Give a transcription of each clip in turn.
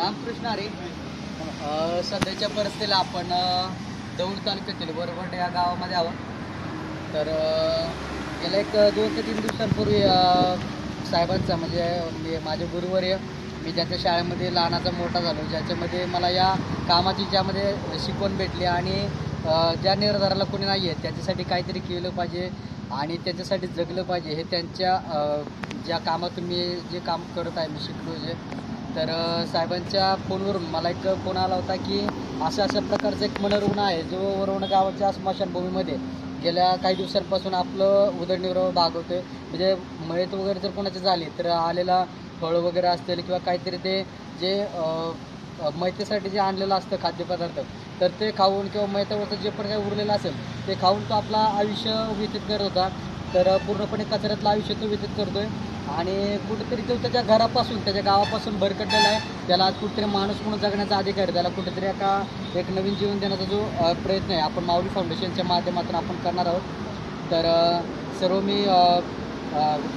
रामकृष्ण हरी. सध्याच्या परिस्थितीला आपण दौंड तालुक्यातील वरवंड या गावामध्ये आहोत. तर गेल्या एक 2 ते 3 दिवसांपूर्वी साहेबांचा म्हणजे माझे गुरुवर्य, मी ज्यांच्या शाळेमध्ये लहानाचा मोठा झालो, ज्याच्यामध्ये मला या कामाची ज्यामध्ये शिकवण भेटली आणि ज्या निर्धाराला कोणी नाही आहे त्याच्यासाठी काहीतरी केलं पाहिजे आणि त्याच्यासाठी जगलं पाहिजे, हे त्यांच्या ज्या कामातून मी जे काम करत आहे, मी शिकलो जे. तर साहेबांच्या फोनवरून मला एक फोन आला होता की अशा प्रकारचा एक मनोरुग्ण आहे जो वरवंड गावाच्या स्मशानभूमीमध्ये गेल्या काही दिवसांपासून आपलं उदरनिर्वाह भागवतोय. म्हणजे मयत वगैरे जर कोणाची झाली तर आलेला फळ वगैरे असतील किंवा काहीतरी ते जे मयतेसाठी जे आणलेलं असतं खाद्यपदार्थ, तर ते खाऊन किंवा मयतावरचं जे पण काही उरलेलं असेल ते खाऊन तो आपला आयुष्य व्यतीत करत होता. तर पूर्णपणे कचऱ्यातलं आयुष्य तो व्यतीत करतोय आणि कुठेतरी तो त्याच्या घरापासून त्याच्या गावापासून भरकटलेला आहे. त्याला आज कुठेतरी माणूस म्हणून जगण्याचा अधिकार आहे. त्याला कुठेतरी एक नवीन जीवन देण्याचा जो प्रयत्न आहे आपण माऊली फाउंडेशनच्या माध्यमातून आपण करणार आहोत. तर सर्व मी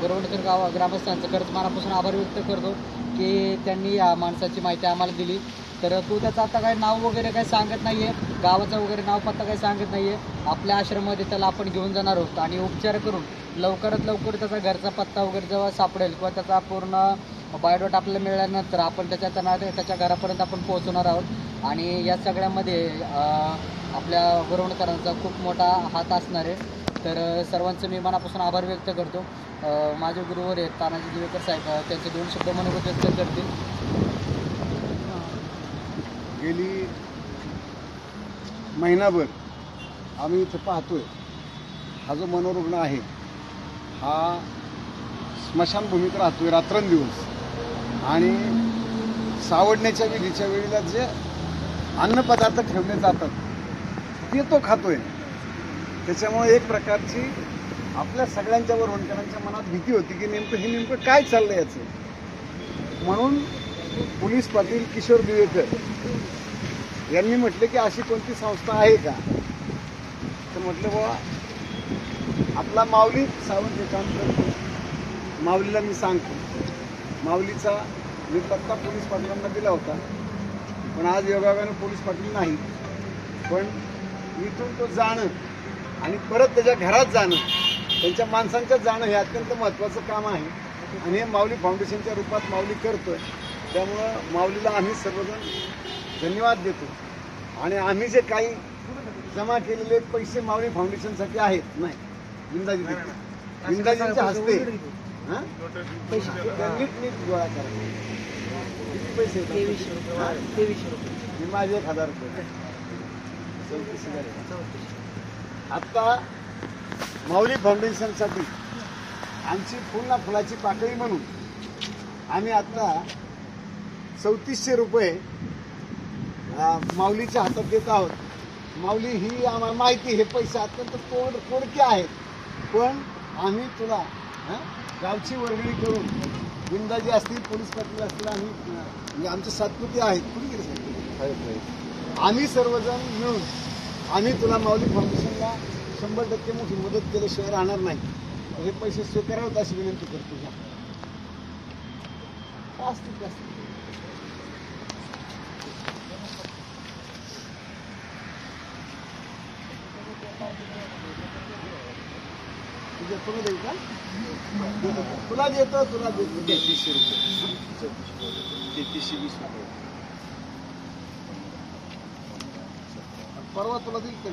वरवंड ग्रामस्थांचं खरंच मनापासून आभार व्यक्त करतो की त्यांनी या माणसाची माहिती आम्हाला दिली. तर तो त्याचं आता काही नाव वगैरे काही सांगत नाही आहे, गावाचं वगैरे नाव पत्ता काही सांगत नाही आहे. आपल्या आश्रमामध्ये त्याला आपण घेऊन जाणार आहोत आणि उपचार करून लवकरात लवकर त्याचा घरचा पत्ता वगैरे जेव्हा सापडेल किंवा त्याचा पूर्ण बायोडाटा आपल्याला मिळाल्यानंतर आपण त्याच्या घरापर्यंत आपण पोहोचवणार आहोत. आणि या सगळ्यामध्ये आपल्या वरवंडकरांचा खूप मोठा हात असणार आहे. तर सर्वांचं मी मनापासून आभार व्यक्त करतो. माझे गुरुवर आहेत तानाजी दिवेकर साहेब, त्यांचे 2 शब्द मनोगत व्यक्त करतील. गेली महिनाभर आम्ही इथं पाहतोय, हा जो मनोरुग्ण आहे हा स्मशानभूमीत राहतोय रात्रंदिवस आणि सावडण्याच्या विधीच्या वेळेला जे अन्नपदार्थ ठेवले जातात ते तो खातोय. त्याच्यामुळे एक प्रकारची आपल्या सगळ्यांच्या वरवंडकरांच्या मनात भीती होती की नेमकं काय चाललंय याचं. म्हणून पोलीस पाटील किशोर दिवेकर यांनी म्हटले की अशी कोणती संस्था आहे का. तर म्हटलं बाबा आपला माऊली सावंत हे काम करतो, माऊलीला मी सांगतो. माऊलीचा मी पत्ता पोलीस पाटलांना दिला होता, पण आज योगायोगानं पोलीस पाटील नाही. पण इथून तो जाणं आणि परत त्याच्या घरात जाणं, त्यांच्या माणसांच्यात जाणं हे अत्यंत महत्त्वाचं काम आहे आणि हे माऊली फाउंडेशनच्या रूपात माऊली करतोय. त्यामुळं माऊलीला आम्ही सर्वजण धन्यवाद देतो. आणि आम्ही जे काही जमा केलेले पैसे माऊली फाउंडेशनसाठी आहेत, नाही विंदाजींच्या हस्ते नीट गोळा करा. किती पैसे? 2300 रुपये. माझे 1000 रुपये. 34,000. आत्ता माऊली फाउंडेशनसाठी आमची फुलाची पाकळी म्हणून आम्ही आता 3400 रुपये माऊलीच्या हातात देत आहोत. माऊली ही आम्हाला माहिती, हे पैसे अत्यंत तोडके आहेत, पण आम्ही तुला गावची वर्गणी करून विंदाजी असतील, पोलीस पाटील असतील, आम्ही आमचे सातपुते आहेत, कुणी केले आम्ही सर्वजण मिळून आम्ही तुला माऊली फाउंडेशनला 100% मोठी मदत केल्याशिवाय राहणार नाही. हे पैसे स्वीकारावेत अशी विनंती करतो. तुला देऊ का? तुला देतो 3300 रुपये. 3320 रुपये. परवा तुला देईल का?